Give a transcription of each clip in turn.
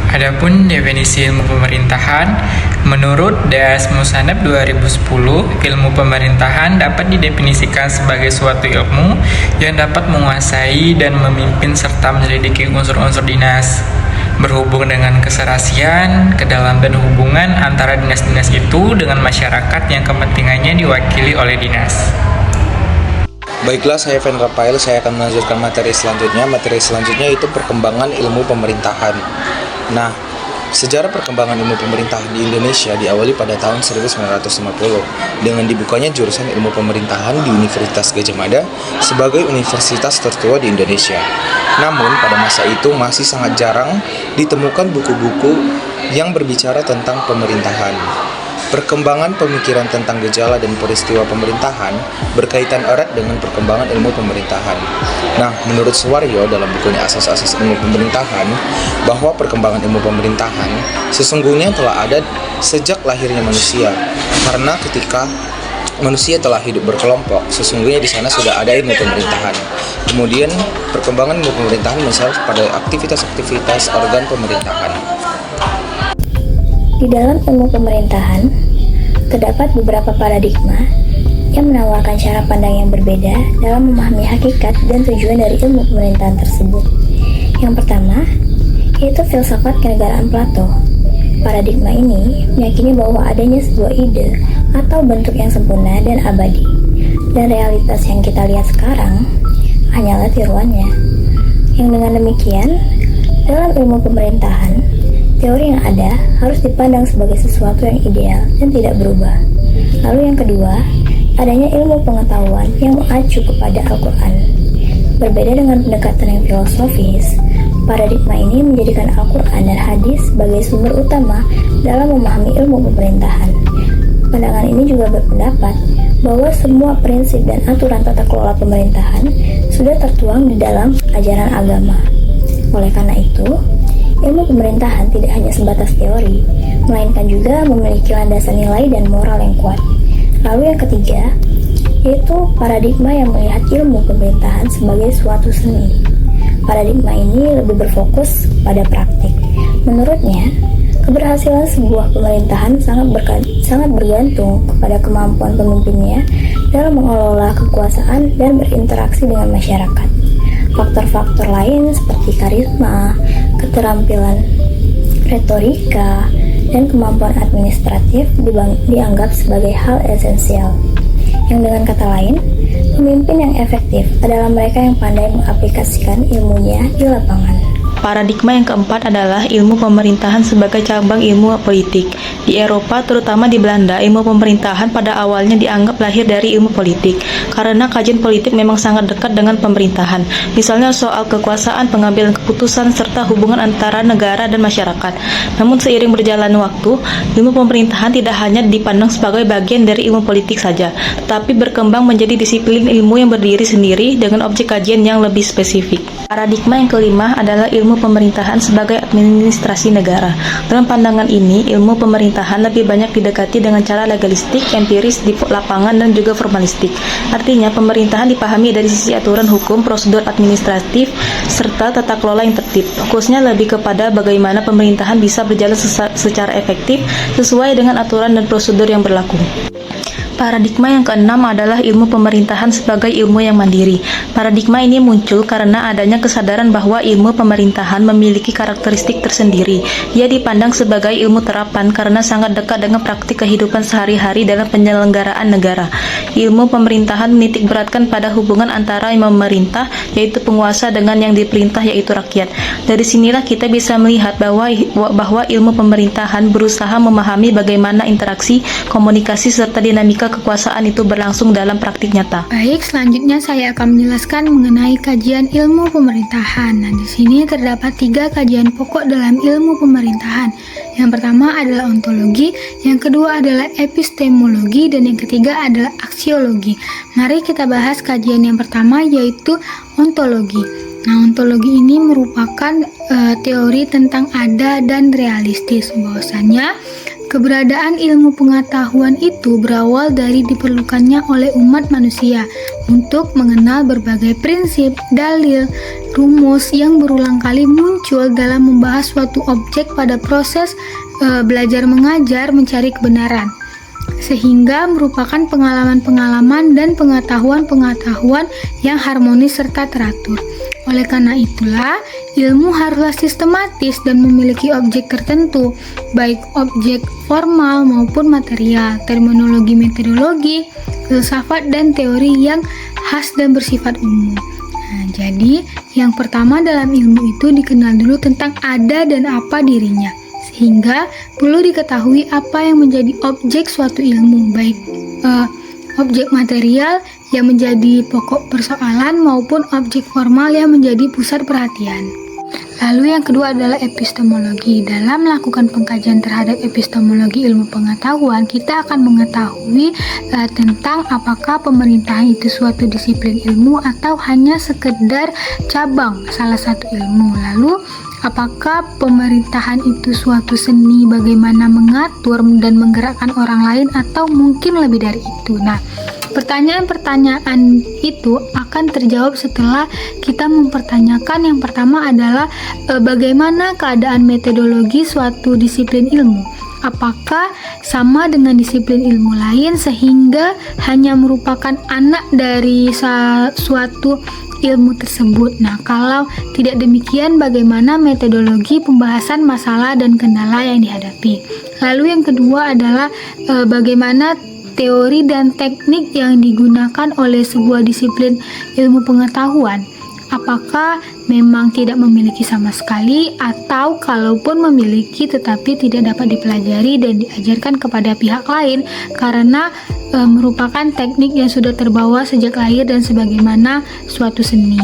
Adapun definisi ilmu pemerintahan, menurut Das Musanab 2010, ilmu pemerintahan dapat didefinisikan sebagai suatu ilmu yang dapat menguasai dan memimpin serta menyelidiki unsur-unsur dinas, berhubung dengan keserasian, kedalaman dan hubungan antara dinas-dinas itu dengan masyarakat yang kepentingannya diwakili oleh dinas. Baiklah, saya Fen Rafael, saya akan melanjutkan materi selanjutnya. Materi selanjutnya itu perkembangan ilmu pemerintahan. Nah, sejarah perkembangan ilmu pemerintahan di Indonesia diawali pada tahun 1950 dengan dibukanya jurusan ilmu pemerintahan di Universitas Gadjah Mada sebagai universitas tertua di Indonesia. Namun, pada masa itu masih sangat jarang ditemukan buku-buku yang berbicara tentang pemerintahan. Perkembangan pemikiran tentang gejala dan peristiwa pemerintahan berkaitan erat dengan perkembangan ilmu pemerintahan. Nah, menurut Suwaryo dalam bukunya Asas-Asas Ilmu Pemerintahan, bahwa perkembangan ilmu pemerintahan sesungguhnya telah ada sejak lahirnya manusia. Karena ketika manusia telah hidup berkelompok, sesungguhnya di sana sudah ada ilmu pemerintahan. Kemudian perkembangan ilmu pemerintahan misalnya pada aktivitas-aktivitas organ pemerintahan. Di dalam ilmu pemerintahan, terdapat beberapa paradigma yang menawarkan cara pandang yang berbeda dalam memahami hakikat dan tujuan dari ilmu pemerintahan tersebut. Yang pertama, yaitu filsafat kenegaraan Plato. Paradigma ini meyakini bahwa adanya sebuah ide atau bentuk yang sempurna dan abadi, dan realitas yang kita lihat sekarang hanyalah tiruannya. Yang dengan demikian, dalam ilmu pemerintahan, teori yang ada harus dipandang sebagai sesuatu yang ideal dan tidak berubah. Lalu yang kedua, adanya ilmu pengetahuan yang mengacu kepada Al-Quran. Berbeda dengan pendekatan yang filosofis, paradigma ini menjadikan Al-Quran dan hadis sebagai sumber utama dalam memahami ilmu pemerintahan. Pandangan ini juga berpendapat bahwa semua prinsip dan aturan tata kelola pemerintahan sudah tertuang di dalam ajaran agama. Oleh karena itu, ilmu pemerintahan tidak hanya sebatas teori, melainkan juga memiliki landasan nilai dan moral yang kuat. Lalu yang ketiga, yaitu paradigma yang melihat ilmu pemerintahan sebagai suatu seni. Paradigma ini lebih berfokus pada praktik. Menurutnya, keberhasilan sebuah pemerintahan sangat bergantung kepada kemampuan pemimpinnya dalam mengelola kekuasaan dan berinteraksi dengan masyarakat. Faktor-faktor lain seperti karisma, keterampilan retorika, dan kemampuan administratif dianggap sebagai hal esensial. Yang dengan kata lain, pemimpin yang efektif adalah mereka yang pandai mengaplikasikan ilmunya di lapangan. Paradigma yang keempat adalah ilmu pemerintahan sebagai cabang ilmu politik. Di Eropa, terutama di Belanda, ilmu pemerintahan pada awalnya dianggap lahir dari ilmu politik, karena kajian politik memang sangat dekat dengan pemerintahan. Misalnya soal kekuasaan, pengambilan keputusan, serta hubungan antara negara dan masyarakat. Namun seiring berjalan waktu, ilmu pemerintahan tidak hanya dipandang sebagai bagian dari ilmu politik saja, tetapi berkembang menjadi disiplin ilmu yang berdiri sendiri dengan objek kajian yang lebih spesifik. Paradigma yang kelima adalah ilmu pemerintahan sebagai administrasi negara. Dalam pandangan ini, ilmu pemerintahan lebih banyak didekati dengan cara legalistik, empiris di lapangan, dan juga formalistik. Artinya, pemerintahan dipahami dari sisi aturan hukum, prosedur administratif, serta tata kelola yang tertib. Fokusnya lebih kepada bagaimana pemerintahan bisa berjalan secara efektif sesuai dengan aturan dan prosedur yang berlaku. Paradigma yang keenam adalah ilmu pemerintahan sebagai ilmu yang mandiri. Paradigma ini muncul karena adanya kesadaran bahwa ilmu pemerintahan memiliki karakteristik tersendiri. Ia dipandang sebagai ilmu terapan karena sangat dekat dengan praktik kehidupan sehari-hari dalam penyelenggaraan negara. Ilmu pemerintahan menitikberatkan pada hubungan antara yang memerintah, yaitu penguasa, dengan yang diperintah, yaitu rakyat. Dari sinilah kita bisa melihat bahwa ilmu pemerintahan berusaha memahami bagaimana interaksi, komunikasi, serta dinamika kekuasaan itu berlangsung dalam praktik nyata. Baik, selanjutnya saya akan menjelaskan mengenai kajian ilmu pemerintahan. Nah, di sini terdapat 3 kajian pokok dalam ilmu pemerintahan. Yang pertama adalah ontologi, yang kedua adalah epistemologi, dan yang ketiga adalah aksiologi. Mari kita bahas kajian yang pertama, yaitu ontologi. Nah, ontologi ini merupakan teori tentang ada dan realistis, bahwasanya Keberadaan ilmu pengetahuan itu berawal dari diperlukannya oleh umat manusia untuk mengenal berbagai prinsip, dalil, rumus yang berulang kali muncul dalam membahas suatu objek pada proses belajar mengajar mencari kebenaran, sehingga merupakan pengalaman-pengalaman dan pengetahuan-pengetahuan yang harmonis serta teratur. Oleh karena itulah, ilmu haruslah sistematis dan memiliki objek tertentu, baik objek formal maupun material, terminologi, metodologi, filsafat, dan teori yang khas dan bersifat umum. Nah, jadi, yang pertama dalam ilmu itu dikenal dulu tentang ada dan apa dirinya, sehingga perlu diketahui apa yang menjadi objek suatu ilmu, baik objek material yang menjadi pokok persoalan maupun objek formal yang menjadi pusat perhatian. Lalu yang kedua adalah epistemologi. Dalam melakukan pengkajian terhadap epistemologi ilmu pengetahuan, kita akan mengetahui tentang apakah pemerintahan itu suatu disiplin ilmu atau hanya sekedar cabang salah satu ilmu. Lalu apakah pemerintahan itu suatu seni, bagaimana mengatur dan menggerakkan orang lain, atau mungkin lebih dari itu. Nah, pertanyaan-pertanyaan itu akan terjawab setelah kita mempertanyakan yang pertama adalah bagaimana keadaan metodologi suatu disiplin ilmu. Apakah sama dengan disiplin ilmu lain sehingga hanya merupakan anak dari suatu ilmu tersebut. Nah, kalau tidak demikian, bagaimana metodologi pembahasan masalah dan kendala yang dihadapi. Lalu yang kedua adalah bagaimana teori dan teknik yang digunakan oleh sebuah disiplin ilmu pengetahuan. Apakah memang tidak memiliki sama sekali, atau kalaupun memiliki tetapi tidak dapat dipelajari dan diajarkan kepada pihak lain karena merupakan teknik yang sudah terbawa sejak lahir dan sebagaimana suatu seni.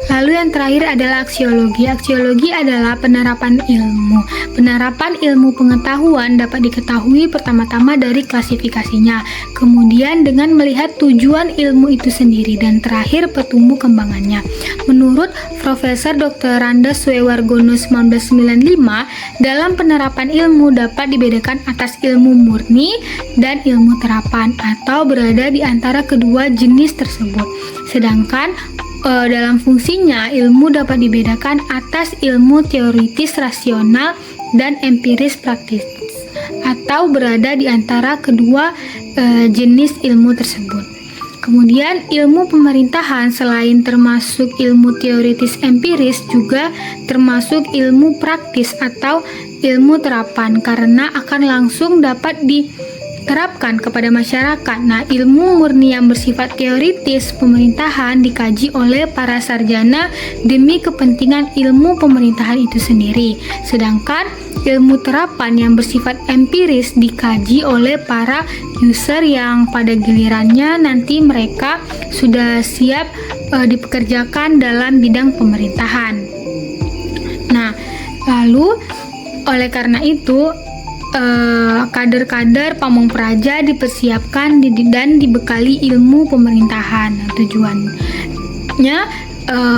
Lalu yang terakhir adalah aksiologi. Aksiologi adalah penerapan ilmu. Penerapan ilmu pengetahuan dapat diketahui pertama-tama dari klasifikasinya, kemudian dengan melihat tujuan ilmu itu sendiri, dan terakhir pertumbuh kembangannya. Menurut Profesor Dr. Randa Swewargono 1995, dalam penerapan ilmu dapat dibedakan atas ilmu murni dan ilmu terapan atau berada di antara kedua jenis tersebut. Sedangkan dalam fungsinya, ilmu dapat dibedakan atas ilmu teoritis rasional dan empiris praktis, atau berada di antara kedua jenis ilmu tersebut. Kemudian ilmu pemerintahan selain termasuk ilmu teoritis empiris juga termasuk ilmu praktis atau ilmu terapan karena akan langsung dapat diterapkan kepada masyarakat. Nah, ilmu murni yang bersifat teoritis pemerintahan dikaji oleh para sarjana demi kepentingan ilmu pemerintahan itu sendiri. Sedangkan ilmu terapan yang bersifat empiris dikaji oleh para user yang pada gilirannya nanti mereka sudah siap dipekerjakan dalam bidang pemerintahan. Nah, lalu oleh karena itu kader-kader Pamong Praja dipersiapkan dan dibekali ilmu pemerintahan. Tujuannya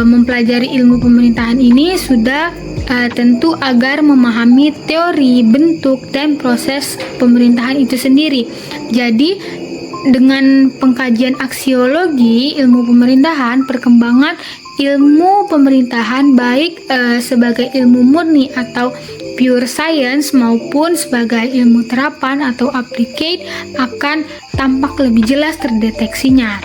mempelajari ilmu pemerintahan ini sudah tentu agar memahami teori, bentuk, dan proses pemerintahan itu sendiri. Jadi dengan pengkajian aksiologi ilmu pemerintahan, perkembangan ilmu pemerintahan baik sebagai ilmu murni atau pure science maupun sebagai ilmu terapan atau applied akan tampak lebih jelas terdeteksinya.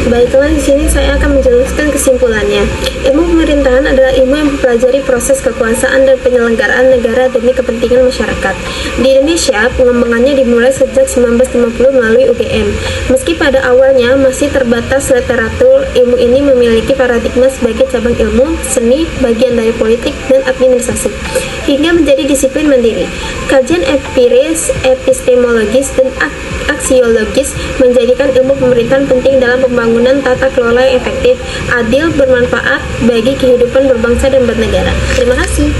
Baiklah, di sini saya akan menjelaskan kesimpulannya. Ilmu pemerintahan adalah ilmu yang mempelajari proses kekuasaan dan penyelenggaraan negara demi kepentingan masyarakat. Di Indonesia, pengembangannya dimulai sejak 1950 melalui UGM. Meski pada awalnya masih terbatas literatur, ilmu ini memiliki paradigma sebagai cabang ilmu, seni, bagian dari politik, dan administrasi, hingga menjadi disiplin mandiri. Kajian empiris, epistemologis, dan aksiologis menjadikan ilmu pemerintahan penting dalam pembangunan tata kelola yang efektif, adil, bermanfaat bagi kehidupan berbangsa dan bernegara. Terima kasih.